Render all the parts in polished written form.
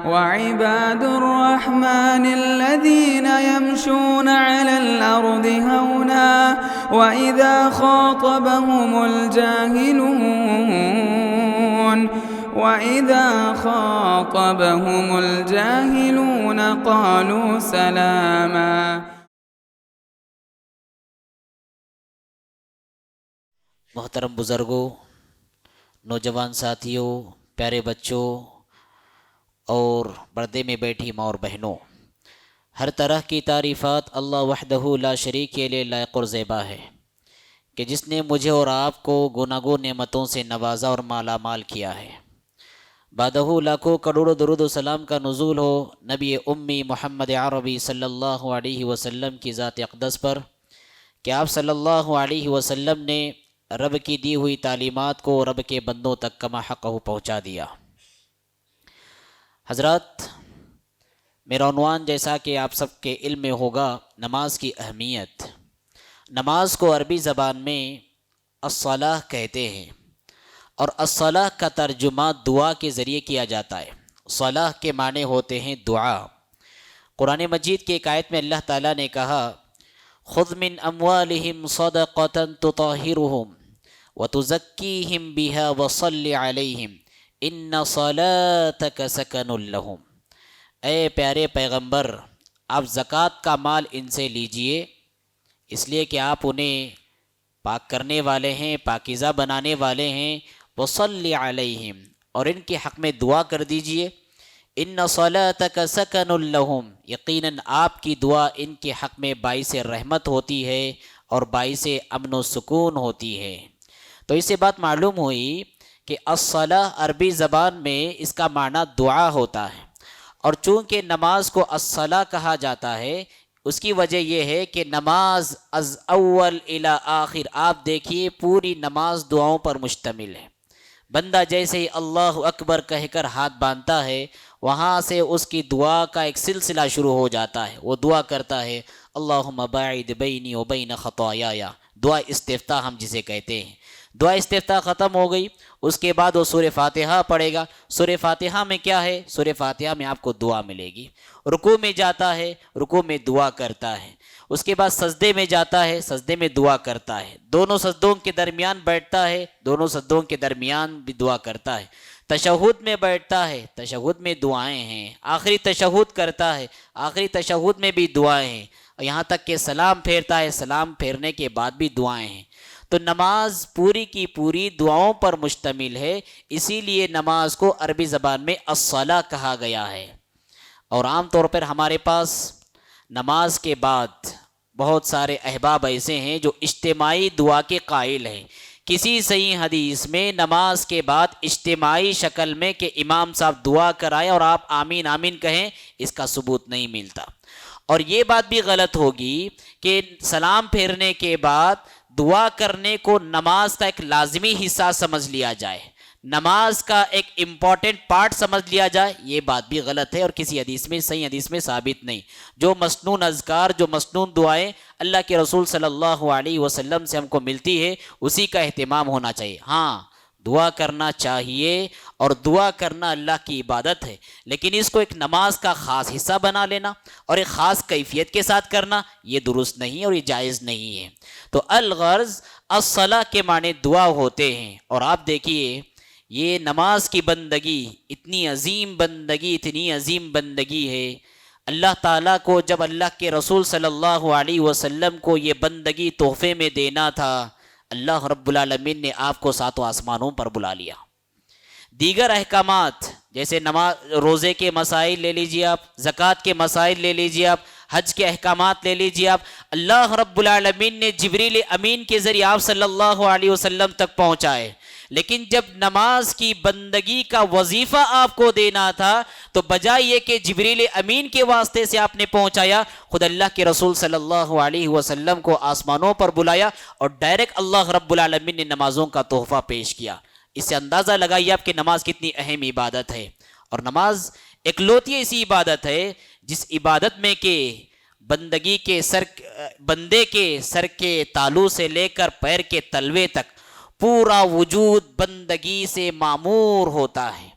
وعباد الرحمن الذين يمشون على الأرض هونا وإذا خاطبهم الجاهلون قالوا سلاما۔ محترم بزرگوں، نوجوان ساتھیوں، پیارے بچوں اور پردے میں بیٹھی ماں اور بہنوں، ہر طرح کی تعریفات اللہ وحدہ لا شریک کے لیے لائق اور زیبا ہے کہ جس نے مجھے اور آپ کو گناگو نعمتوں سے نوازا اور مالا مال کیا ہے۔ بعدہ لاکھوں کروڑوں درود و سلام کا نزول ہو نبی امی محمد عربی صلی اللہ علیہ وسلم کی ذات اقدس پر کہ آپ صلی اللہ علیہ وسلم نے رب کی دی ہوئی تعلیمات کو رب کے بندوں تک کما حقہ پہنچا دیا۔ حضرات، میرا عنوان جیسا کہ آپ سب کے علم میں ہوگا، نماز کی اہمیت۔ نماز کو عربی زبان میں الصلاۃ کہتے ہیں اور الصلاۃ کا ترجمہ دعا کے ذریعے کیا جاتا ہے۔ صلاۃ کے معنی ہوتے ہیں دعا۔ قرآن مجید کی ایک آیت میں اللہ تعالیٰ نے کہا خذ من اموالہم صدقۃ تطہرہم وتزکیہم بہا وصل علیہم ان صلاتک سکن لہم۔ اے پیارے پیغمبر، آپ زکوٰۃ کا مال ان سے لیجئے، اس لیے کہ آپ انہیں پاک کرنے والے ہیں، پاکیزہ بنانے والے ہیں۔ وصل علیہم، اور ان کے حق میں دعا کر دیجئے۔ ان صلاتک سکن لہم، یقیناً آپ کی دعا ان کے حق میں باعث رحمت ہوتی ہے اور باعث امن و سکون ہوتی ہے۔ تو اس سے بات معلوم ہوئی کہ الصلاۃ عربی زبان میں اس کا معنی دعا ہوتا ہے، اور چونکہ نماز کو الصلاۃ کہا جاتا ہے اس کی وجہ یہ ہے کہ نماز از اول الی آخر، آپ دیکھیے پوری نماز دعاؤں پر مشتمل ہے۔ بندہ جیسے ہی اللہ اکبر کہہ کر ہاتھ باندھتا ہے، وہاں سے اس کی دعا کا ایک سلسلہ شروع ہو جاتا ہے۔ وہ دعا کرتا ہے اللہم باعد بینی و بین خطایایا، دعا استفتاح ہم جسے کہتے ہیں۔ دعا استفتاح ختم ہو گئی، اس کے بعد وہ سورہ فاتحہ پڑھے گا۔ سورہ فاتحہ میں کیا ہے؟ سورہ فاتحہ میں آپ کو دعا ملے گی۔ رکوع میں جاتا ہے، رکوع میں دعا کرتا ہے۔ اس کے بعد سجدے میں جاتا ہے، سجدے میں دعا کرتا ہے۔ دونوں سجدوں کے درمیان بیٹھتا ہے، دونوں سجدوں کے درمیان بھی دعا کرتا ہے۔ تشہد میں بیٹھتا ہے، تشہد میں دعائیں ہیں۔ آخری تشہد کرتا ہے، آخری تشہد میں بھی دعائیں ہیں۔ یہاں تک کہ سلام پھیرتا ہے، سلام پھیرنے کے بعد بھی دعائیں ہیں۔ تو نماز پوری کی پوری دعاؤں پر مشتمل ہے، اسی لیے نماز کو عربی زبان میں الصلاۃ کہا گیا ہے۔ اور عام طور پر ہمارے پاس نماز کے بعد بہت سارے احباب ایسے ہیں جو اجتماعی دعا کے قائل ہیں۔ کسی صحیح حدیث میں نماز کے بعد اجتماعی شکل میں کہ امام صاحب دعا کرائیں اور آپ آمین آمین کہیں، اس کا ثبوت نہیں ملتا۔ اور یہ بات بھی غلط ہوگی کہ سلام پھیرنے کے بعد دعا کرنے کو نماز کا ایک لازمی حصہ سمجھ لیا جائے، نماز کا ایک امپورٹنٹ پارٹ سمجھ لیا جائے، یہ بات بھی غلط ہے اور کسی حدیث میں، صحیح حدیث میں ثابت نہیں۔ جو مسنون اذکار، جو مسنون دعائیں اللہ کے رسول صلی اللہ علیہ وسلم سے ہم کو ملتی ہے، اسی کا اہتمام ہونا چاہیے۔ ہاں، دعا کرنا چاہیے اور دعا کرنا اللہ کی عبادت ہے، لیکن اس کو ایک نماز کا خاص حصہ بنا لینا اور ایک خاص کیفیت کے ساتھ کرنا، یہ درست نہیں اور یہ جائز نہیں ہے۔ تو الغرض الصلاۃ کے معنی دعا ہوتے ہیں۔ اور آپ دیکھیے یہ نماز کی بندگی اتنی عظیم بندگی، اتنی عظیم بندگی ہے، اللہ تعالیٰ کو جب اللہ کے رسول صلی اللہ علیہ وسلم کو یہ بندگی تحفے میں دینا تھا، اللہ رب العالمین نے آپ کو ساتوں آسمانوں پر بلا لیا۔ دیگر احکامات جیسے نماز، روزے کے مسائل لے لیجیے آپ، زکوٰۃ کے مسائل لے لیجیے آپ، حج کے احکامات لے لیجیے آپ، اللہ رب العالمین نے جبریل امین کے ذریعے آپ صلی اللہ علیہ وسلم تک پہنچائے۔ لیکن جب نماز کی بندگی کا وظیفہ آپ کو دینا تھا تو بجائے یہ کہ جبریل امین کے واسطے سے آپ نے پہنچایا، خود اللہ کے رسول صلی اللہ علیہ وسلم کو آسمانوں پر بلایا اور ڈائریکٹ اللہ رب العالمین نے نمازوں کا تحفہ پیش کیا۔ اس سے اندازہ لگائیے آپ کہ نماز کتنی اہم عبادت ہے۔ اور نماز اکلوتی ایسی عبادت ہے جس عبادت میں کہ بندے کے سر کے تالو سے لے کر پیر کے تلوے تک پورا وجود بندگی سے معمور ہوتا ہے۔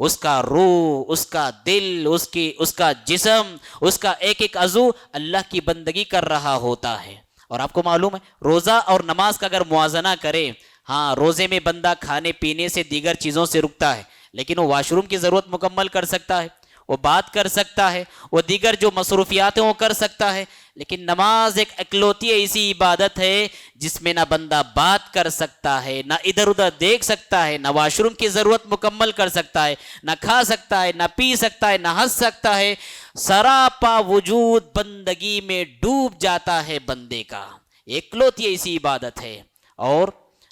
اس کا روح، اس کا دل، اس کا جسم، اس کا ایک ایک عضو اللہ کی بندگی کر رہا ہوتا ہے۔ اور آپ کو معلوم ہے روزہ اور نماز کا اگر موازنہ کرے، ہاں روزے میں بندہ کھانے پینے سے دیگر چیزوں سے رکتا ہے، لیکن وہ واش روم کی ضرورت مکمل کر سکتا ہے، وہ بات کر سکتا ہے، وہ دیگر جو مصروفیات ہیں وہ کر سکتا ہے، لیکن نماز ایک اکلوتی ایسی عبادت ہے جس میں نہ بندہ بات کر سکتا ہے، نہ ادھر ادھر دیکھ سکتا ہے، نہ واش روم کی ضرورت مکمل کر سکتا ہے، نہ کھا سکتا ہے، نہ پی سکتا ہے، نہ ہنس سکتا ہے، سراپا وجود بندگی میں ڈوب جاتا ہے بندے کا۔ اکلوتی ایسی عبادت ہے، اور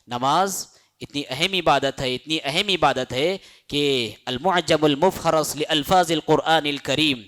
نماز اتنی اہم عبادت ہے، اتنی اہم عبادت ہے کہ المعجم المفہرس لالفاظ القرآن الکریم،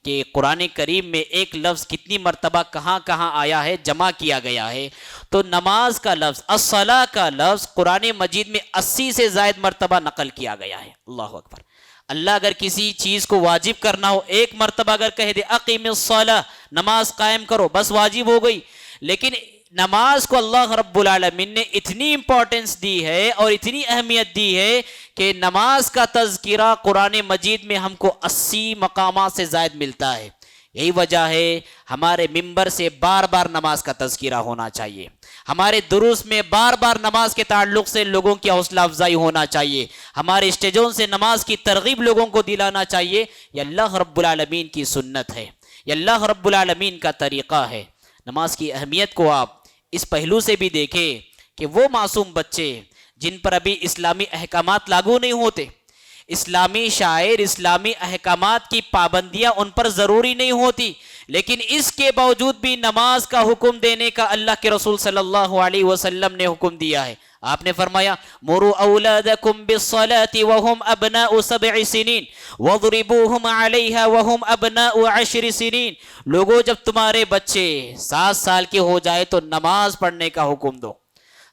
کہ قرآن کریم میں ایک لفظ کتنی مرتبہ کہاں کہاں آیا ہے جمع کیا گیا ہے، تو نماز کا لفظ، الصلاۃ کا لفظ قرآن مجید میں 80 سے زائد مرتبہ نقل کیا گیا ہے۔ اللہ اکبر۔ اللہ اگر کسی چیز کو واجب کرنا ہو، ایک مرتبہ اگر کہہ دے اقیم الصلاۃ، نماز قائم کرو، بس واجب ہو گئی، لیکن نماز کو اللہ رب العالمین نے اتنی امپورٹنس دی ہے اور اتنی اہمیت دی ہے کہ نماز کا تذکرہ قرآن مجید میں ہم کو 80 مقامات سے زائد ملتا ہے۔ یہی وجہ ہے ہمارے ممبر سے بار بار نماز کا تذکرہ ہونا چاہیے، ہمارے دروس میں بار بار نماز کے تعلق سے لوگوں کی حوصلہ افزائی ہونا چاہیے، ہمارے اسٹیجوں سے نماز کی ترغیب لوگوں کو دلانا چاہیے۔ یہ اللہ رب العالمین کی سنت ہے، یہ اللہ رب العالمین کا طریقہ ہے۔ نماز کی اہمیت کو آپ اس پہلو سے بھی دیکھیں کہ وہ معصوم بچے جن پر ابھی اسلامی احکامات لاگو نہیں ہوتے، اسلامی شاعر، اسلامی احکامات کی پابندیاں ان پر ضروری نہیں ہوتی، لیکن اس کے باوجود بھی نماز کا حکم دینے کا اللہ کے رسول صلی اللہ علیہ وسلم نے حکم دیا ہے۔ آپ نے فرمایا مروا اولادکم بالصلاة وهم ابناء 7 سنین واضربوهم علیہا وهم ابناء 10 سنین، لوگوں جب تمہارے بچے 7 سال کے ہو جائے تو نماز پڑھنے کا حکم دو،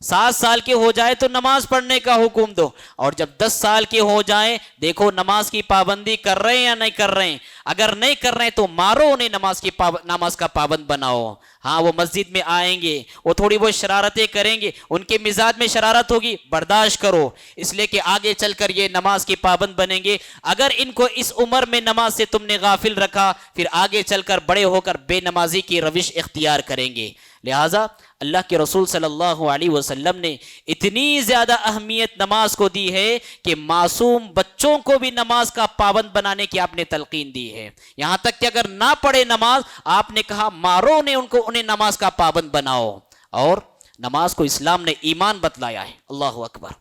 7 سال کے ہو جائے تو نماز پڑھنے کا حکم دو، اور جب 10 سال کے ہو جائیں دیکھو نماز کی پابندی کر رہے ہیں یا نہیں کر رہے ہیں، اگر نہیں کر رہے ہیں تو مارو انہیں، نماز کا پابند بناؤ۔ ہاں وہ مسجد میں آئیں گے، وہ تھوڑی بہت شرارتیں کریں گے، ان کے مزاج میں شرارت ہوگی، برداشت کرو، اس لیے کہ آگے چل کر یہ نماز کے پابند بنیں گے۔ اگر ان کو اس عمر میں نماز سے تم نے غافل رکھا، پھر آگے چل کر بڑے ہو کر بے نمازی کی روش اختیار کریں گے۔ لہٰذا اللہ کے رسول صلی اللہ علیہ وسلم نے اتنی زیادہ اہمیت نماز کو دی ہے کہ معصوم بچوں کو بھی نماز کا پابند بنانے کی آپ نے تلقین دی ہے، یہاں تک کہ اگر نہ پڑھے نماز آپ نے کہا مارو انہیں نماز کا پابند بناؤ۔ اور نماز کو اسلام نے ایمان بتلایا ہے، اللہ اکبر،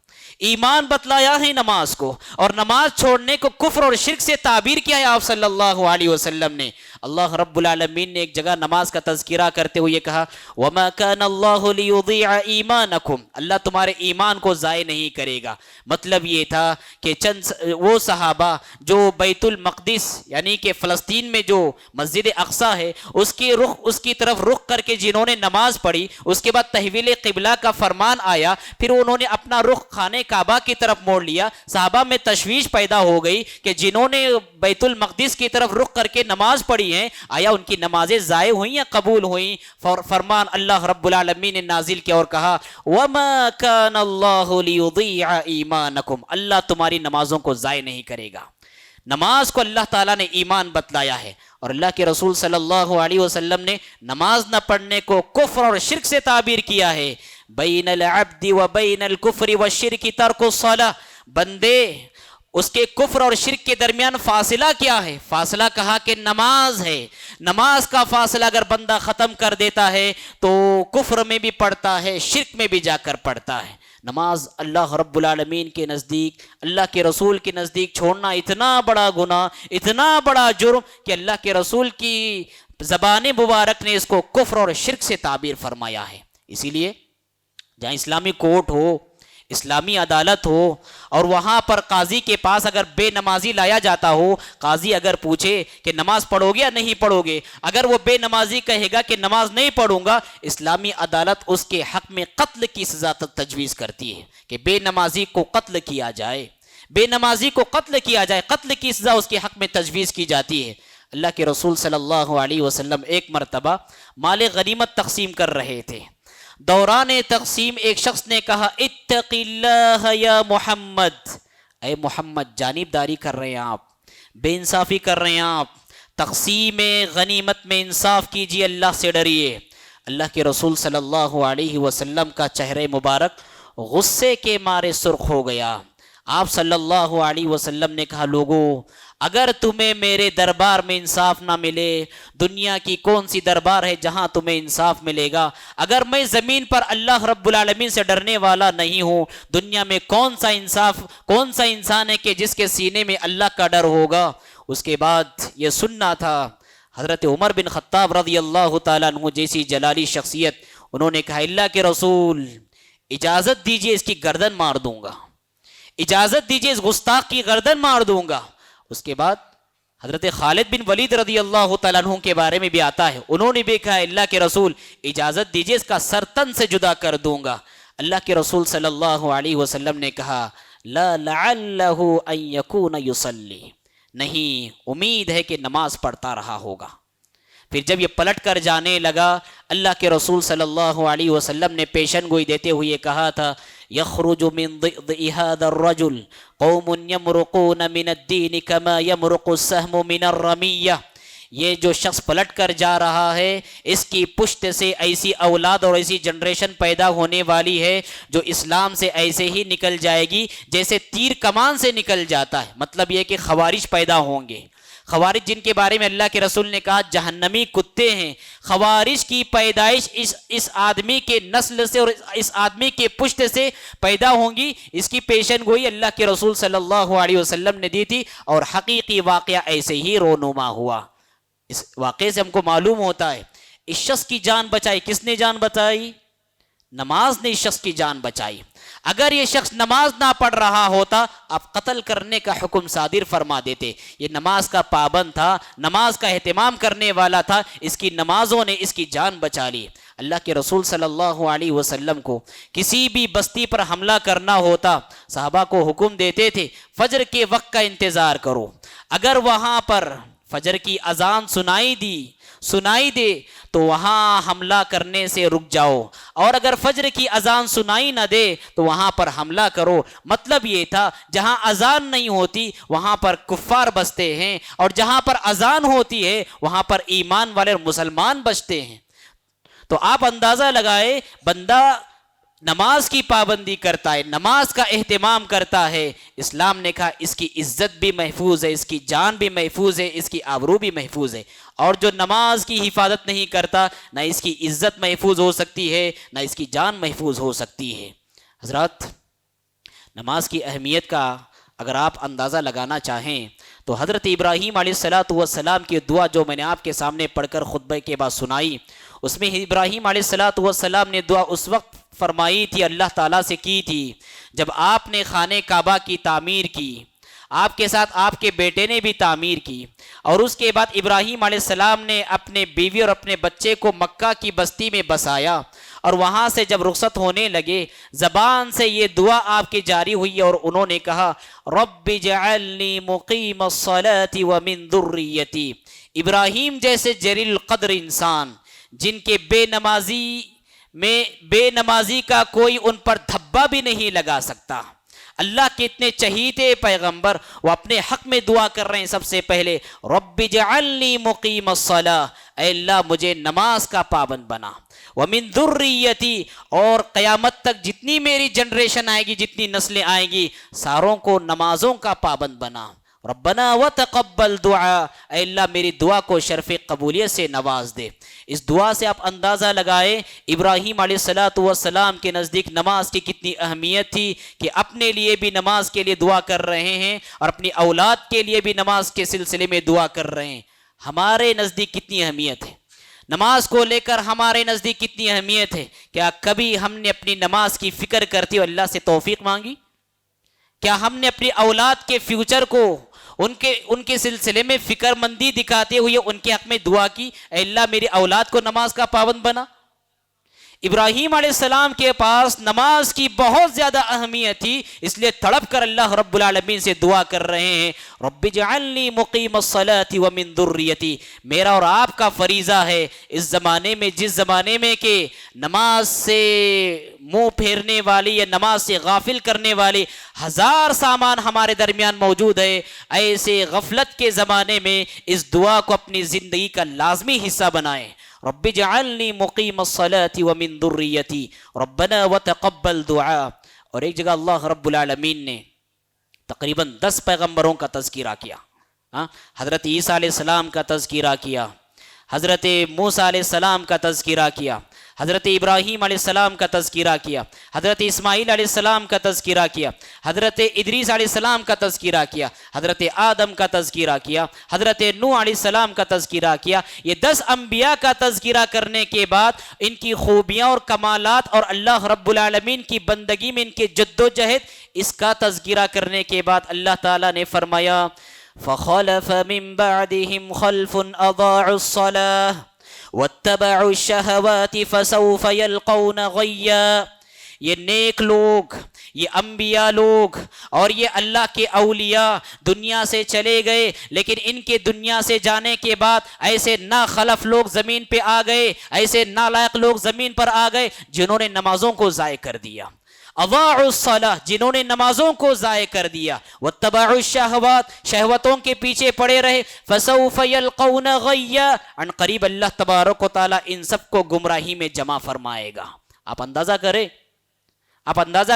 ایمان بتلایا ہے نماز کو، اور نماز چھوڑنے کو کفر اور شرک سے تعبیر کیا ہے آپ صلی اللہ علیہ وسلم نے۔ اللہ رب العالمین نے ایک جگہ نماز کا تذکرہ کرتے ہوئے کہا وَمَا كَانَ اللَّهُ لِيُضِيعَ إِيمَانَكُمْ، اللہ تمہارے ایمان کو ضائع نہیں کرے گا۔ مطلب یہ تھا کہ چند وہ صحابہ جو بیت المقدس یعنی کہ فلسطین میں جو مسجد اقصیٰ ہے اس کی طرف رخ کر کے جنہوں نے نماز پڑھی، اس کے بعد تحویل قبلہ کا فرمان آیا، پھر انہوں نے اپنا رخ خانہ کعبہ کی طرف موڑ لیا، صحابہ میں تشویش پیدا ہو گئی کہ جنہوں نے بیت المقدس کی طرف رخ کر کے نماز پڑھی ہیں آیا ان کی نمازیں ضائع ہوئیں یا قبول ہوئیں؟ فرمان اللہ رب العالمین نے نازل کیا اور کہا وَمَا كَانَ اللَّهُ لِيُضِيعَ إِيمَانَكُمْ، اللہ تمہاری نمازوں کو ضائع نہیں کرے گا۔ نماز کو اللہ تعالیٰ نے ایمان بتلایا ہے، اور اللہ کے رسول صلی اللہ علیہ وسلم نے نماز نہ پڑھنے کو کفر اور شرک سے تعبیر کیا ہے۔ بین العبد و بین الکفر والشرک ترک الصلاۃ، بندے اس کے کفر اور شرک کے درمیان فاصلہ کیا ہے؟ فاصلہ کہا کہ نماز ہے، نماز کا فاصلہ اگر بندہ ختم کر دیتا ہے تو کفر میں بھی پڑتا ہے، شرک میں بھی جا کر پڑتا ہے۔ نماز اللہ رب العالمین کے نزدیک، اللہ کے رسول کے نزدیک چھوڑنا اتنا بڑا گناہ، اتنا بڑا جرم کہ اللہ کے رسول کی زبان مبارک نے اس کو کفر اور شرک سے تعبیر فرمایا ہے۔ اسی لیے جہاں اسلامی کورٹ ہو، اسلامی عدالت ہو، اور وہاں پر قاضی کے پاس اگر بے نمازی لایا جاتا ہو، قاضی اگر پوچھے کہ نماز پڑھو گے یا نہیں پڑھو گے، اگر وہ بے نمازی کہے گا کہ نماز نہیں پڑھوں گا، اسلامی عدالت اس کے حق میں قتل کی سزا تجویز کرتی ہے کہ بے نمازی کو قتل کیا جائے، بے نمازی کو قتل کیا جائے، قتل کی سزا اس کے حق میں تجویز کی جاتی ہے۔ اللہ کے رسول صلی اللہ علیہ وسلم ایک مرتبہ مال غنیمت تقسیم کر رہے تھے، دوران تقسیم ایک شخص نے کہا اتق اللہ یا محمد، اے محمد جانبداری کر رہے ہیں آپ، بے انصافی کر رہے ہیں آپ، تقسیم غنیمت میں انصاف کیجیے، اللہ سے ڈریے۔ اللہ کے رسول صلی اللہ علیہ وسلم کا چہرہ مبارک غصے کے مارے سرخ ہو گیا۔ آپ صلی اللہ علیہ وسلم نے کہا لوگوں اگر تمہیں میرے دربار میں انصاف نہ ملے، دنیا کی کون سی دربار ہے جہاں تمہیں انصاف ملے گا؟ اگر میں زمین پر اللہ رب العالمین سے ڈرنے والا نہیں ہوں، دنیا میں کون سا انسان ہے کہ جس کے سینے میں اللہ کا ڈر ہوگا؟ اس کے بعد یہ سننا تھا حضرت عمر بن خطاب رضی اللہ تعالیٰ عنہ جیسی جلالی شخصیت، انہوں نے کہا اللہ کے رسول اجازت دیجئے اس کی گردن مار دوں گا، اجازت دیجئے اس گستاخ کی گردن مار دوں گا۔ اس کے بعد حضرت خالد بن ولید رضی اللہ تعالیٰ عنہ کے بارے میں بھی آتا ہے، انہوں نے بھی کہا اللہ کے رسول اجازت دیجئے اس کا سر تن سے جدا کر دوں گا۔ اللہ کے رسول صلی اللہ علیہ وسلم نے کہا لا لعلہ ان یکون یصلی، نہیں امید ہے کہ نماز پڑھتا رہا ہوگا۔ پھر جب یہ پلٹ کر جانے لگا، اللہ کے رسول صلی اللہ علیہ وسلم نے پیشن گوئی دیتے ہوئے کہا تھا یخرج من ضئض هذا الرجل قوم یمرقون من الدین کما یمرق السهم من الرمیہ، یہ جو شخص پلٹ کر جا رہا ہے اس کی پشت سے ایسی اولاد اور ایسی جنریشن پیدا ہونے والی ہے جو اسلام سے ایسے ہی نکل جائے گی جیسے تیر کمان سے نکل جاتا ہے۔ مطلب یہ کہ خوارج پیدا ہوں گے، خوارج جن کے بارے میں اللہ کے رسول نے کہا جہنمی کتے ہیں، خوارج کی پیدائش اس آدمی کے نسل سے اور اس آدمی کے پشت سے پیدا ہوں گی، اس کی پیشن گوئی اللہ کے رسول صلی اللہ علیہ وسلم نے دی تھی، اور حقیقی واقعہ ایسے ہی رونما ہوا۔ اس واقعے سے ہم کو معلوم ہوتا ہے اس شخص کی جان بچائی کس نے؟ جان بچائی نماز نے اس شخص کی جان بچائی۔ اگر یہ شخص نماز نہ پڑھ رہا ہوتا آپ قتل کرنے کا حکم صادر فرما دیتے۔ یہ نماز کا پابند تھا، نماز کا اہتمام کرنے والا تھا، اس کی نمازوں نے اس کی جان بچا لی۔ اللہ کے رسول صلی اللہ علیہ وسلم کو کسی بھی بستی پر حملہ کرنا ہوتا صحابہ کو حکم دیتے تھے فجر کے وقت کا انتظار کرو، اگر وہاں پر فجر کی اذان سنائی دے تو وہاں حملہ کرنے سے رک جاؤ، اور اگر فجر کی اذان سنائی نہ دے تو وہاں پر حملہ کرو۔ مطلب یہ تھا جہاں اذان نہیں ہوتی وہاں پر کفار بستے ہیں، اور جہاں پر اذان ہوتی ہے وہاں پر ایمان والے اور مسلمان بچتے ہیں۔ تو آپ اندازہ لگائے بندہ نماز کی پابندی کرتا ہے، نماز کا اہتمام کرتا ہے، اسلام نے کہا اس کی عزت بھی محفوظ ہے، اس کی جان بھی محفوظ ہے، اس کی آبرو بھی محفوظ ہے۔ اور جو نماز کی حفاظت نہیں کرتا نہ اس کی عزت محفوظ ہو سکتی ہے نہ اس کی جان محفوظ ہو سکتی ہے۔ حضرات نماز کی اہمیت کا اگر آپ اندازہ لگانا چاہیں تو حضرت ابراہیم علیہ السلام کی دعا جو میں نے آپ کے سامنے پڑھ کر خطبہ کے بعد سنائی، اس میں ابراہیم علیہ السلام نے دعا اس وقت فرمائی تھی، اللہ تعالیٰ سے کی تھی جب آپ نے خانہ کعبہ کی تعمیر کی، آپ کے ساتھ آپ کے بیٹے نے بھی تعمیر کی، اور اس کے بعد ابراہیم علیہ السلام نے اپنے بیوی اور اپنے بچے کو مکہ کی بستی میں بسایا، اور وہاں سے جب رخصت ہونے لگے زبان سے یہ دعا آپ کی جاری ہوئی، اور انہوں نے کہا رب اجعلنی مقیم الصلاة ومن ذریتی۔ ابراہیم جیسے جلیل القدر انسان جن کے بے نمازی کا کوئی ان پر دھبا بھی نہیں لگا سکتا، اللہ کے اتنے چہیتے پیغمبر وہ اپنے حق میں دعا کر رہے ہیں سب سے پہلے رب اجعلنی مقیم الصلاة، اے اللہ مجھے نماز کا پابند بنا، ومن ذریتی، اور قیامت تک جتنی میری جنریشن آئے گی جتنی نسلیں آئیں گی ساروں کو نمازوں کا پابند بنا، ربنا وتقبل دعا، اے اللہ میری دعا کو شرف قبولیت سے نواز دے۔ اس دعا سے آپ اندازہ لگائے ابراہیم علیہ السلام کے نزدیک نماز کی کتنی اہمیت تھی کہ اپنے لیے بھی نماز کے لیے دعا کر رہے ہیں اور اپنی اولاد کے لیے بھی نماز کے سلسلے میں دعا کر رہے ہیں۔ ہمارے نزدیک کتنی اہمیت ہے نماز کو لے کر، ہمارے نزدیک کتنی اہمیت ہے؟ کیا کبھی ہم نے اپنی نماز کی فکر کرتے ہوئے اللہ سے توفیق مانگی؟ کیا ہم نے اپنی اولاد کے فیوچر کو ان کے سلسلے میں فکر مندی دکھاتے ہوئے ان کے حق میں دعا کی اے اللہ میری اولاد کو نماز کا پابند بنا؟ ابراہیم علیہ السلام کے پاس نماز کی بہت زیادہ اہمیت تھی، اس لیے تڑپ کر اللہ رب العالمین سے دعا کر رہے ہیں، رب اجعلنی مقیم الصلاۃ ومن ذریتی، میرا اور آپ کا فریضہ ہے اس زمانے میں، جس زمانے میں کہ نماز سے منہ پھیرنے والی یا نماز سے غافل کرنے والے ہزار سامان ہمارے درمیان موجود ہے، ایسے غفلت کے زمانے میں اس دعا کو اپنی زندگی کا لازمی حصہ بنائیں، رب اجعلنی مقیم الصلاۃ ومن ذریتی ربنا وتقبل دعا۔ اور ایک جگہ اللہ رب العالمین نے تقریباً 10 پیغمبروں کا تذکرہ کیا، حضرت عیسیٰ علیہ السلام کا تذکرہ کیا، حضرت موسیٰ علیہ السلام کا تذکرہ کیا، حضرت ابراہیم علیہ السلام کا تذکرہ کیا، حضرت اسماعیل علیہ السلام کا تذکرہ کیا، حضرت ادریس علیہ السلام کا تذکرہ کیا، حضرت آدم کا تذکرہ کیا، حضرت نوح علیہ السلام کا تذکرہ کیا۔ یہ 10 انبیاء کا تذکرہ کرنے کے بعد ان کی خوبیاں اور کمالات اور اللہ رب العالمین کی بندگی میں ان کے جد و جہد، اس کا تذکرہ کرنے کے بعد اللہ تعالیٰ نے فرمایا فَخَلَفَ مِن بَعْدِهِمْ خَلْفٌ أَضَاعُوا الصَّلَاةَ وَاتَّبَعُوا الشَّهَوَاتِ فَسَوْفَ يَلْقَوْنَ غَيًّا۔ یہ نیک لوگ، یہ انبیاء لوگ اور یہ اللہ کے اولیاء دنیا سے چلے گئے، لیکن ان کے دنیا سے جانے کے بعد ایسے ناخلف لوگ زمین پہ آ گئے، ایسے نالائق لوگ زمین پر آ گئے جنہوں نے نمازوں کو ضائع کر دیا، اضاعوا الصلاۃ، جنہوں نے نمازوں کو ضائع کر دیا، واتبعوا الشہوات، شہوتوں کے پیچھے پڑے رہے، فسوف یلقون غیا، ان قریب اللہ تبارک و تعالی ان سب کو گمراہی میں جمع فرمائے گا۔ آپ اندازہ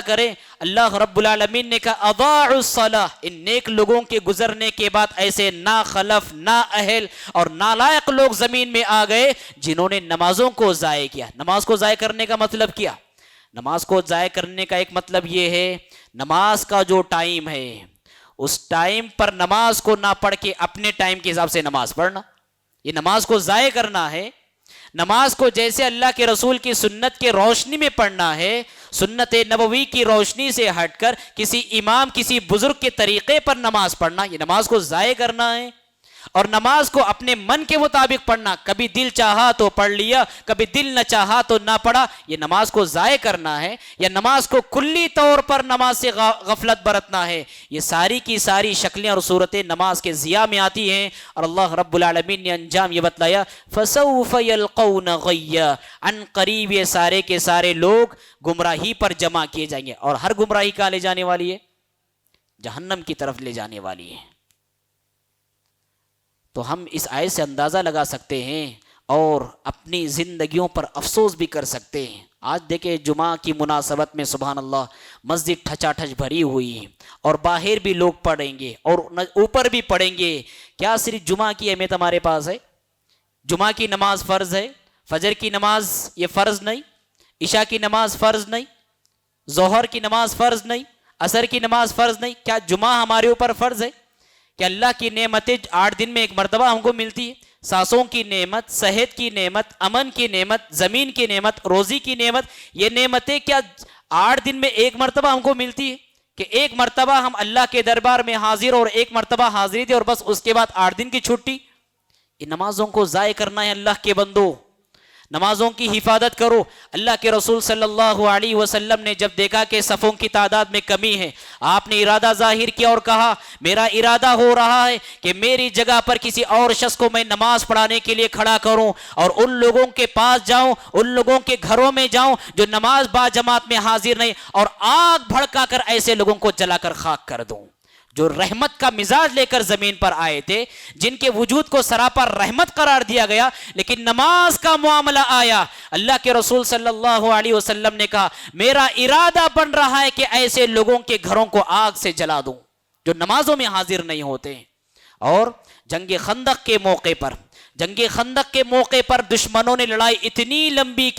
کریں اللہ رب العالمین نے کہا اضاعوا الصلاۃ، ان نیک لوگوں کے گزرنے کے بعد ایسے ناخلف، نااہل اور نالائق لوگ زمین میں آ گئے جنہوں نے نمازوں کو ضائع کیا۔ نماز کو ضائع کرنے کا مطلب کیا؟ نماز کو ضائع کرنے کا ایک مطلب یہ ہے، نماز کا جو ٹائم ہے اس ٹائم پر نماز کو نہ پڑھ کے اپنے ٹائم کے حساب سے نماز پڑھنا، یہ نماز کو ضائع کرنا ہے۔ نماز کو جیسے اللہ کے رسول کی سنت کے روشنی میں پڑھنا ہے، سنت نبوی کی روشنی سے ہٹ کر کسی امام، کسی بزرگ کے طریقے پر نماز پڑھنا، یہ نماز کو ضائع کرنا ہے۔ اور نماز کو اپنے من کے مطابق پڑھنا، کبھی دل چاہا تو پڑھ لیا، کبھی دل نہ چاہا تو نہ پڑھا، یہ نماز کو ضائع کرنا ہے۔ یا نماز کو کلی طور پر نماز سے غفلت برتنا ہے، یہ ساری کی ساری شکلیں اور صورتیں نماز کے ضیاء میں آتی ہیں۔ اور اللہ رب العالمین نے انجام یہ بتلایا فسوف یلقون غیا، ان قریب یہ سارے کے سارے لوگ گمراہی پر جمع کیے جائیں گے، اور ہر گمراہی کہاں لے جانے والی ہے؟ جہنم کی طرف لے جانے والی ہے۔ تو ہم اس آیت سے اندازہ لگا سکتے ہیں اور اپنی زندگیوں پر افسوس بھی کر سکتے ہیں۔ آج دیکھیں جمعہ کی مناسبت میں سبحان اللہ مسجد ٹھچا ٹھچ بھری ہوئی ہے، اور باہر بھی لوگ پڑھیں گے اور اوپر بھی پڑھیں گے۔ کیا صرف جمعہ کی اہمیت ہمارے پاس ہے؟ جمعہ کی نماز فرض ہے، فجر کی نماز یہ فرض نہیں، عشاء کی نماز فرض نہیں، ظہر کی نماز فرض نہیں، عصر کی نماز فرض نہیں، کیا جمعہ ہمارے اوپر فرض ہے؟ کہ اللہ کی نعمتیں 8 دن میں ایک مرتبہ ہم کو ملتی ہے، سانسوں کی نعمت، صحت کی نعمت، امن کی نعمت، زمین کی نعمت، روزی کی نعمت، یہ نعمتیں کیا 8 دن میں ایک مرتبہ ہم کو ملتی ہے؟ کہ ایک مرتبہ ہم اللہ کے دربار میں حاضر اور ایک مرتبہ حاضری دے اور بس اس کے بعد 8 دن کی چھٹی؟ یہ نمازوں کو ضائع کرنا ہے۔ اللہ کے بندو نمازوں کی حفاظت کرو۔ اللہ کے رسول صلی اللہ علیہ وسلم نے جب دیکھا کہ صفوں کی تعداد میں کمی ہے، آپ نے ارادہ ظاہر کیا اور کہا میرا ارادہ ہو رہا ہے کہ میری جگہ پر کسی اور شخص کو میں نماز پڑھانے کے لیے کھڑا کروں اور ان لوگوں کے پاس جاؤں، ان لوگوں کے گھروں میں جاؤں جو نماز با جماعت میں حاضر نہیں، اور آگ بھڑکا کر ایسے لوگوں کو جلا کر خاک کر دوں جو رحمت کا مزاج لے کر زمین پر آئے تھے، جن کے وجود کو سراپا رحمت قرار دیا گیا، لیکن نماز کا معاملہ آیا۔ اللہ کے رسول صلی اللہ علیہ وسلم نے کہا میرا ارادہ بن رہا ہے کہ ایسے لوگوں کے گھروں کو آگ سے جلا دوں جو نمازوں میں حاضر نہیں ہوتے۔ اور جنگ خندق کے موقع پر دشمنوں نے لڑائی اتنی لمبی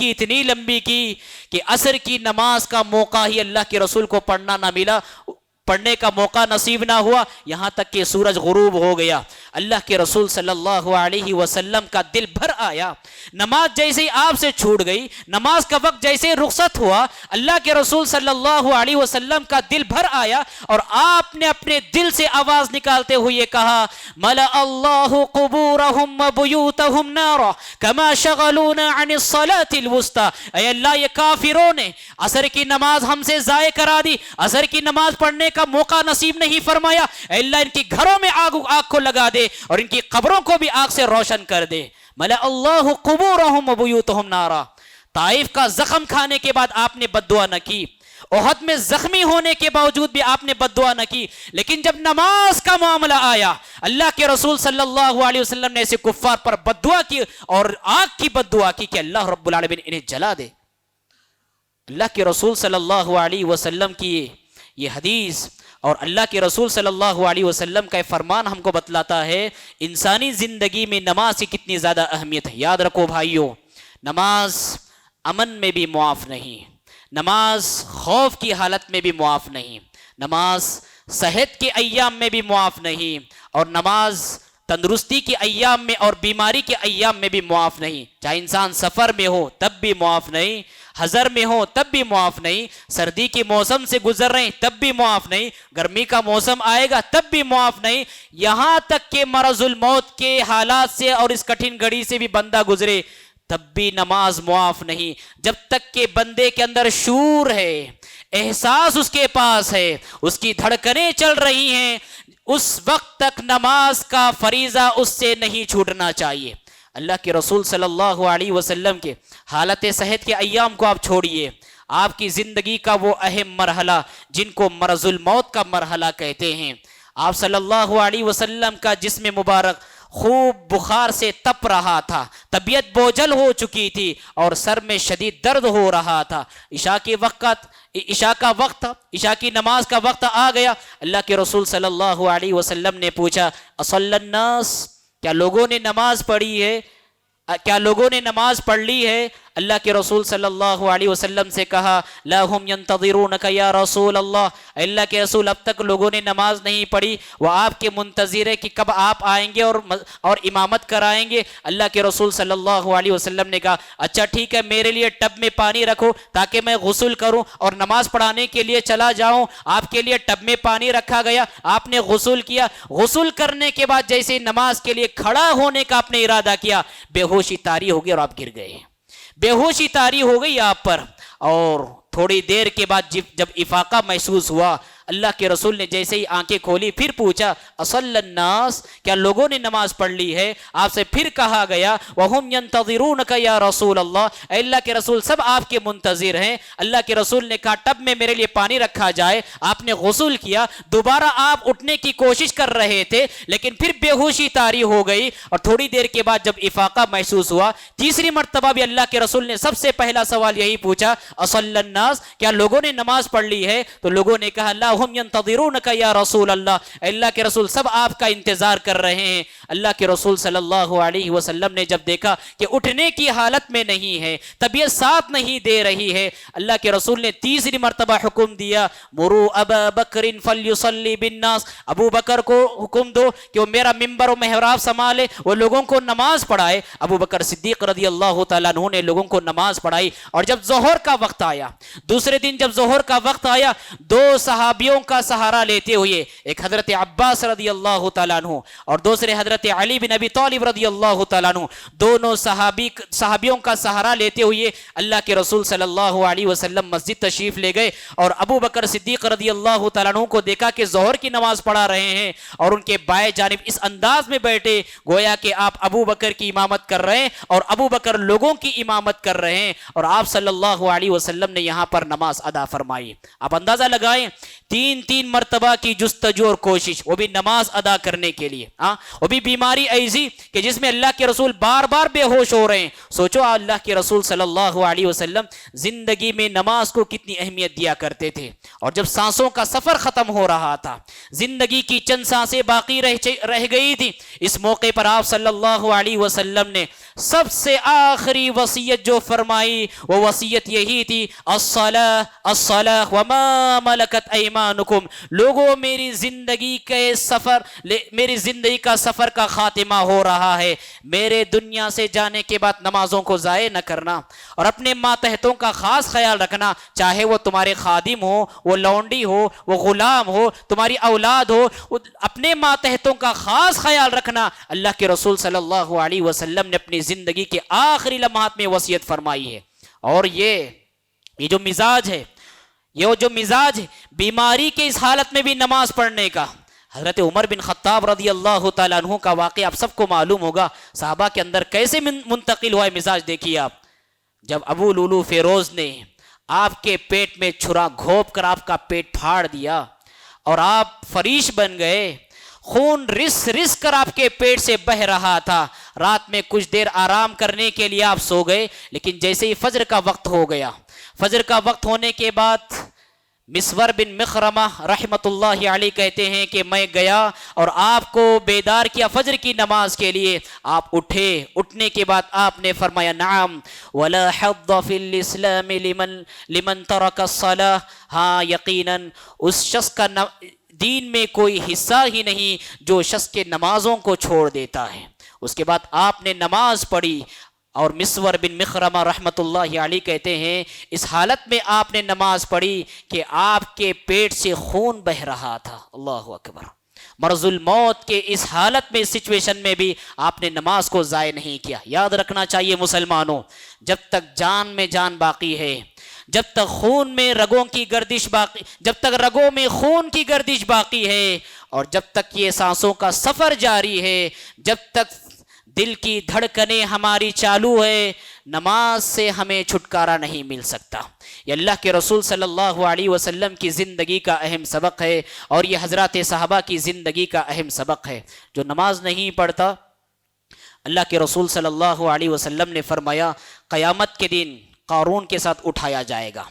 کی کہ عصر کی نماز کا موقع ہی اللہ کے رسول کو پڑھنا نہ ملا، پڑھنے کا موقع نصیب نہ ہوا، یہاں تک کہ سورج غروب ہو گیا۔ اللہ کے رسول صلی اللہ علیہ وسلم کا دل بھر آیا. نماز جیسے ہی آپ سے چھوٹ گئی, نماز کا وقت جیسے رخصت ہوا, اللہ کے رسول صلی اللہ علیہ وسلم کا دل بھر آیا اور آپ نے اپنے دل سے آواز نکالتے ہوئے کہا, ملأ اللہ قبورہم و بیوتہم نارا کما شغلونا عن الصلاة الوسطی. اے اللہ, یہ کافروں نے عصر کی نماز ہم سے ضائع کرا دی, عصر کی نماز پڑھنے کا موقع نصیب نہیں فرمایا. اے اللہ, ان کی گھروں میں آگ کو لگا دے اور ان کی قبروں کو بھی آگ سے روشن کر دے. ملأ اللہ قبورہم و بیوتہم نارا. طائف کا زخم کھانے کے بعد آپ نے بد دعا نہ کی, احد میں زخمی ہونے کے باوجود بھی آپ نے بد دعا نہ کی, لیکن جب نماز کا معاملہ آیا اللہ کے رسول صلی اللہ علیہ وسلم نے ایسے کفار پر بد دعا کی اور آگ کی بد دعا کی کہ اللہ رب العالمین انہیں جلا دے. اللہ کے رسول صلی اللہ علیہ وسلم کی یہ حدیث اور اللہ کے رسول صلی اللہ علیہ وسلم کا فرمان ہم کو بتلاتا ہے انسانی زندگی میں نماز کی کتنی زیادہ اہمیت ہے. یاد رکھو بھائیو, نماز امن میں بھی معاف نہیں, نماز خوف کی حالت میں بھی معاف نہیں, نماز صحت کے ایام میں بھی معاف نہیں, اور نماز تندرستی کے ایام میں اور بیماری کے ایام میں بھی معاف نہیں. چاہے انسان سفر میں ہو تب بھی معاف نہیں, حضر میں ہو تب بھی معاف نہیں, سردی کے موسم سے گزر رہے ہیں تب بھی معاف نہیں, گرمی کا موسم آئے گا تب بھی معاف نہیں, یہاں تک کہ مرض الموت کے حالات سے اور اس کٹھن گھڑی سے بھی بندہ گزرے تب بھی نماز معاف نہیں. جب تک کہ بندے کے اندر شعور ہے, احساس اس کے پاس ہے, اس کی دھڑکنیں چل رہی ہیں, اس وقت تک نماز کا فریضہ اس سے نہیں چھوٹنا چاہیے. اللہ کے رسول صلی اللہ علیہ وسلم کے حالت صحت کے ایام کو آپ چھوڑیے, آپ کی زندگی کا وہ اہم مرحلہ جن کو مرض الموت کا مرحلہ کہتے ہیں, آپ صلی اللہ علیہ وسلم کا جسم مبارک خوب بخار سے تپ رہا تھا, طبیعت بوجھل ہو چکی تھی اور سر میں شدید درد ہو رہا تھا. عشاء کا وقت تھا, عشاء کی نماز کا وقت آ گیا. اللہ کے رسول صلی اللہ علیہ وسلم نے پوچھا, اصلی الناس, کیا لوگوں نے نماز پڑھی ہے, کیا لوگوں نے نماز پڑھ لی ہے؟ اللہ کے رسول صلی اللہ علیہ وسلم سے کہا, لا هم ينتظرونك یا رسول اللہ, اللہ کے رسول اب تک لوگوں نے نماز نہیں پڑھی, وہ آپ کے منتظر ہے کہ کب آپ آئیں گے اور امامت کرائیں گے. اللہ کے رسول صلی اللہ علیہ وسلم نے کہا, اچھا ٹھیک ہے, میرے لیے ٹب میں پانی رکھو تاکہ میں غسل کروں اور نماز پڑھانے کے لیے چلا جاؤں. آپ کے لیے ٹب میں پانی رکھا گیا, آپ نے غسل کیا, غسل کرنے کے بعد جیسے نماز کے لیے کھڑا ہونے کا آپ نے ارادہ کیا, بے ہوشی طاری ہو گئی اور آپ گر گئے. بے ہوشی طاری ہو گئی آپ پر, اور تھوڑی دیر کے بعد جب افاقہ محسوس ہوا, اللہ کے رسول نے جیسے ہی آنکھیں کھولی پھر پوچھا, اصلی الناس, کیا لوگوں نے نماز پڑھ لی ہے؟ آپ سے پھر کہا گیا, وَهُمْ يَنْتَظِرُونَكَ یا رسول اللہ, اے اللہ کے رسول سب آپ کے منتظر ہیں. اللہ کے رسول نے کہا, ٹب میں میرے لیے پانی رکھا جائے. آپ نے غسل کیا, دوبارہ آپ اٹھنے کی کوشش کر رہے تھے لیکن پھر بے ہوشی طاری ہو گئی, اور تھوڑی دیر کے بعد جب افاقہ محسوس ہوا, تیسری مرتبہ بھی اللہ کے رسول نے سب سے پہلا سوال یہی پوچھا, اصلی الناس, کیا لوگوں نے نماز پڑھ لی ہے؟ تو لوگوں نے کہا, لا ہم ينتظرونك یا رسول اللہ, اللہ کے رسول سب آپ کا انتظار کر رہے ہیں. اللہ کے رسول صلی اللہ علیہ وسلم نے جب دیکھا کہ اٹھنے کی حالت میں نہیں ہے, طبیعت ساتھ نہیں دے رہی ہے, اللہ کے رسول نے تیسری مرتبہ حکم دیا, مرو ابا بکر فلیصلی بالناس, ابو بکر کو حکم دو کہ وہ میرا منبر و محراب سنبھالے, وہ لوگوں کو نماز پڑھائے. ابو بکر صدیق رضی اللہ تعالیٰ عنہ نے لوگوں کو نماز پڑھائی. اور جب ظہر کا وقت آیا, دوسرے دن جب ظہر کا وقت آیا, دو صحابیوں کا سہارا لیتے ہوئے, ایک حضرت عباس رضی اللہ تعالیٰ عنہ اور دوسرے حضرت علی بن ابی طالب رضی اللہ تعالیٰ عنہ, دونوں صحابیوں کا سہارا لیتے ہوئے اللہ کے رسول صلی اللہ علیہ وسلم مسجد تشریف لے گئے. اور ابو بکر صدیق رضی اللہ تعالیٰ عنہ کو دیکھا کہ ظہر کی نماز پڑھا رہے ہیں اور ان کے بائیں جانب اس انداز میں بیٹھے گویا کہ آپ ابو بکر کی امامت کر رہے ہیں اور ابو بکر لوگوں کی امامت کر رہے ہیں, اور آپ صلی اللہ علیہ وسلم نے یہاں پر نماز ادا فرمائی. آپ اندازہ لگائیں, تین مرتبہ کی جستجو اور کوشش, وہ بھی نماز ادا کرنے کے لیے, وہ بھی بیماری ایسی کہ جس میں اللہ کے رسول بار بار بے ہوش ہو رہے ہیں. سوچو اللہ کے رسول صلی اللہ علیہ وسلم زندگی میں نماز کو کتنی اہمیت دیا کرتے تھے, اور جب سانسوں کا سفر ختم ہو رہا تھا, زندگی کی چند سانسیں باقی رہ گئی تھی, اس موقع پر آپ صلی اللہ علیہ وسلم نے سب سے آخری وصیت جو فرمائی وہ وصیت یہی تھی، الصلاۃ الصلاۃ وما ملکت ایمانکم، لوگوں میری زندگی کا سفر کا خاتمہ ہو رہا ہے، میرے دنیا سے جانے کے بعد نمازوں کو ضائع نہ کرنا، اور اپنے ماتحتوں کا خاص خیال رکھنا، چاہے وہ تمہارے خادم ہو، وہ لونڈی ہو، وہ غلام ہو، تمہاری اولاد ہو، اپنے ماتحتوں کا خاص خیال رکھنا۔ اللہ کے رسول صلی اللہ علیہ وسلم نے اپنی زندگی کے آخری لمحات میں وصیت فرمائی ہے۔ اور یہ جو مزاج ہے، بیماری کے اس حالت میں بھی نماز پڑھنے کا، حضرت عمر بن خطاب رضی اللہ تعالیٰ عنہ کا واقعہ آپ سب کو معلوم ہوگا، صحابہ کے اندر کیسے منتقل ہوا ہے مزاج، دیکھیے آپ۔ جب ابو لولو فیروز نے آپ کے پیٹ میں چھرا گھونپ کر آپ کا پیٹ پھاڑ دیا اور آپ فریش بن گئے، خون رس رس کر آپ کے پیٹ سے بہ رہا تھا، رات میں کچھ دیر آرام کرنے کے لیے آپ سو گئے، لیکن جیسے ہی فجر کا وقت ہو گیا، فجر کا وقت ہونے کے بعد مسور بن مخرمہ رحمت اللہ علیہ کہتے ہیں کہ میں گیا اور آپ کو بیدار کیا فجر کی نماز کے لیے، آپ اٹھے، اٹھنے کے بعد آپ نے فرمایا نعم ولا حظ فی الاسلام لمن ترک الصلاۃ، ہاں یقیناً اس شخص کا دین میں کوئی حصہ ہی نہیں جو شخص کے نمازوں کو چھوڑ دیتا ہے۔ اس کے بعد آپ نے نماز پڑھی، اور مسور بن مخرمہ رحمت اللہ علیہ کہتے ہیں اس حالت میں آپ نے نماز پڑھی کہ آپ کے پیٹ سے خون بہ رہا تھا۔ اللہ اکبر، مرض الموت کے اس حالت میں، اس سچویشن میں بھی آپ نے نماز کو ضائع نہیں کیا۔ یاد رکھنا چاہیے مسلمانوں، جب تک جان میں جان باقی ہے، جب تک خون میں رگوں کی گردش باقی، جب تک رگوں میں خون کی گردش باقی ہے، اور جب تک یہ سانسوں کا سفر جاری ہے، جب تک دل کی دھڑکنیں ہماری چالو ہے، نماز سے ہمیں چھٹکارا نہیں مل سکتا۔ یہ اللہ کے رسول صلی اللہ علیہ وسلم کی زندگی کا اہم سبق ہے، اور یہ حضرات صحابہ کی زندگی کا اہم سبق ہے۔ جو نماز نہیں پڑھتا، اللہ کے رسول صلی اللہ علیہ وسلم نے فرمایا قیامت کے دن قارون کے ساتھ اٹھایا جائے گا،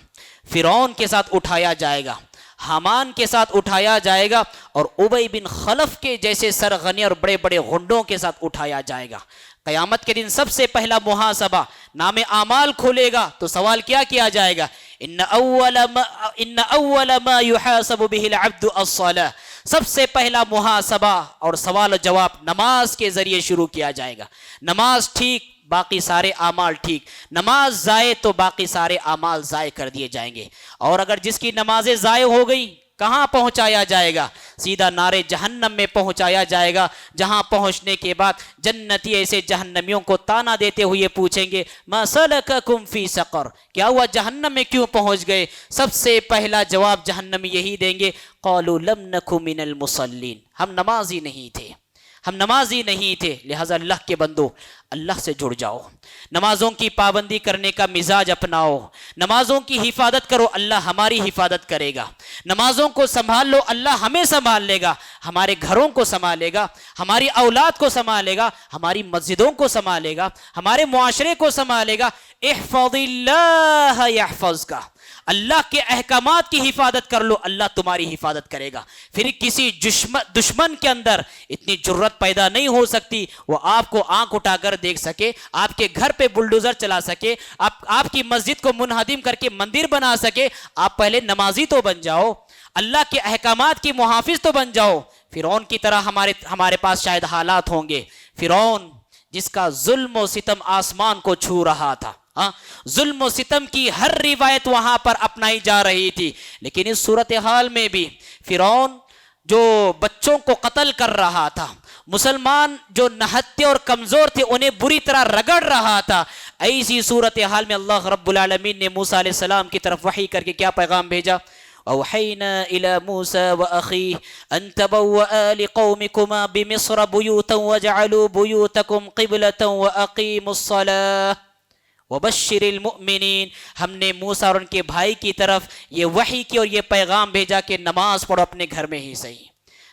فرعون کے ساتھ اٹھایا جائے گا، حامان کے ساتھ اٹھایا جائے گا، اور ابی بن خلف کے جیسے سرغنی اور بڑے بڑے غنڈوں کے ساتھ اٹھایا جائے گا۔ قیامت کے دن سب سے پہلا محاسبہ، نام اعمال کھولے گا تو سوال کیا جائے گا، ان اول ما يحاسب به العبد الصلاۃ، سب سے پہلا محاسبہ اور سوال و جواب نماز کے ذریعے شروع کیا جائے گا۔ نماز ٹھیک، باقی سارے اعمال ٹھیک، نماز ضائع تو باقی سارے اعمال ضائع کر دیے جائیں گے۔ اور اگر جس کی نمازیں ضائع ہو گئی، کہاں پہنچایا جائے گا؟ سیدھا نارے جہنم میں پہنچایا جائے گا، جہاں پہنچنے کے بعد جنتی ایسے جہنمیوں کو تانا دیتے ہوئے پوچھیں گے ما سلککم فی سقر، کیا ہوا جہنم میں کیوں پہنچ گئے؟ سب سے پہلا جواب جہنمی یہی دیں گے قالوا لم نک من المصلین، ہم نمازی نہیں تھے، ہم نمازی نہیں تھے۔ لہٰذا اللہ کے بندو، اللہ سے جڑ جاؤ، نمازوں کی پابندی کرنے کا مزاج اپناؤ، نمازوں کی حفاظت کرو، اللہ ہماری حفاظت کرے گا۔ نمازوں کو سنبھال لو، اللہ ہمیں سنبھال لے گا، ہمارے گھروں کو سنبھالے گا، ہماری اولاد کو سنبھالے گا، ہماری مسجدوں کو سنبھالے گا، ہمارے معاشرے کو سنبھالے گا۔ احفظ اللہ یحفظک، اللہ کے احکامات کی حفاظت کر لو، اللہ تمہاری حفاظت کرے گا۔ پھر کسی دشمن کے اندر اتنی جرت پیدا نہیں ہو سکتی وہ آپ کو آنکھ اٹھا کر دیکھ سکے، آپ کے گھر پہ بلڈوزر چلا سکے، آپ کی مسجد کو منہدم کر کے مندر بنا سکے۔ آپ پہلے نمازی تو بن جاؤ، اللہ کے احکامات کی محافظ تو بن جاؤ۔ فرعون کی طرح ہمارے پاس شاید حالات ہوں گے، فرعون جس کا ظلم و ستم آسمان کو چھو رہا تھا، ظلم و ستم کی ہر روایت وہاں پر اپنائی جا رہی تھی، لیکن اس صورتحال میں بھی فرعون جو بچوں کو قتل کر رہا تھا، مسلمان جو نہتے اور کمزور تھے انہیں بری طرح رگڑ رہا تھا، ایسی صورتحال میں اللہ رب العالمین نے موسیٰ علیہ السلام کی طرف وحی کر کے کیا پیغام بھیجا؟ أوحينا إلى موسى وأخيه أن تبوأ لقومكما بمصر بيوتا وجعلوا بيوتكم قبلة وأقيموا الصلاة وبشر المؤمنین، ہم نے موسیٰ اور ان کے بھائی کی طرف یہ وحی کی اور یہ پیغام بھیجا کہ نماز پڑھو اپنے گھر میں ہی صحیح،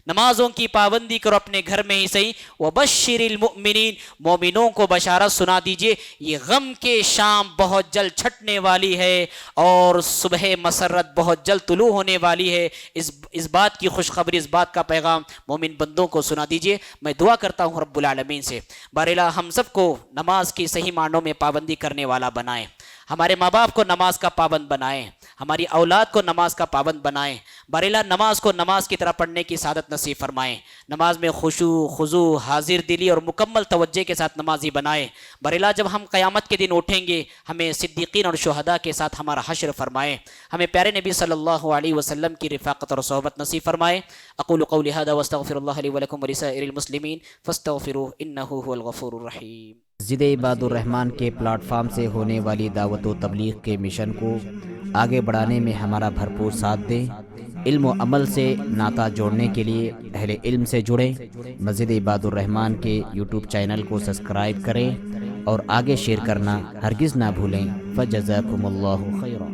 نمازوں کی پابندی کرو اپنے گھر میں ہی صحیح. وبشر المؤمنین، مومنوں کو بشارت سنا دیجئے یہ غم کے شام بہت جلد چھٹنے والی ہے اور صبح مسرت بہت جلد طلوع ہونے والی ہے. اس بات کی خوشخبری، اس بات کا پیغام مومن بندوں کو سنا دیجئے. میں دعا کرتا ہوں رب العالمین سے باراللہ ہم سب کو نماز کی صحیح معنوں میں پابندی کرنے والا بنائیں، ہمارے ماں باپ کو نماز کا پابند بنائیں، ہماری اولاد کو نماز کا پابند بنائیں. باراللہ نماز کو نماز کی طرح پڑھنے کی سعادت نصیب فرمائیں. نماز میں خشوع، خضوع، حاضر دلی اور مکمل توجہ کے ساتھ نمازی بنائیں. باراللہ جب ہم قیامت کے دن اٹھیں گے ہمیں صدیقین اور شہداء کے ساتھ ہمارا حشر فرمائیں. ہمیں پیارے نبی صلی اللہ علیہ وسلم کی رفاقت اور صحبت نصیب فرمائیں. اقول قولی ھذا واستغفر اللہ لی ولکم ولسائر المسلمین فاستغفروہ انہ ھو الغفور الرحیم. مسجد عباد الرحمن کے پلیٹ فارم سے ہونے والی دعوت و تبلیغ کے مشن کو آگے بڑھانے میں ہمارا بھرپور ساتھ دیں. علم و عمل سے ناطہ جوڑنے کے لیے اہل علم سے جڑیں. مسجد عباد الرحمن کے یوٹیوب چینل کو سبسکرائب کریں اور آگے شیئر کرنا ہرگز نہ بھولیں. فجزاکم اللہ خیرا.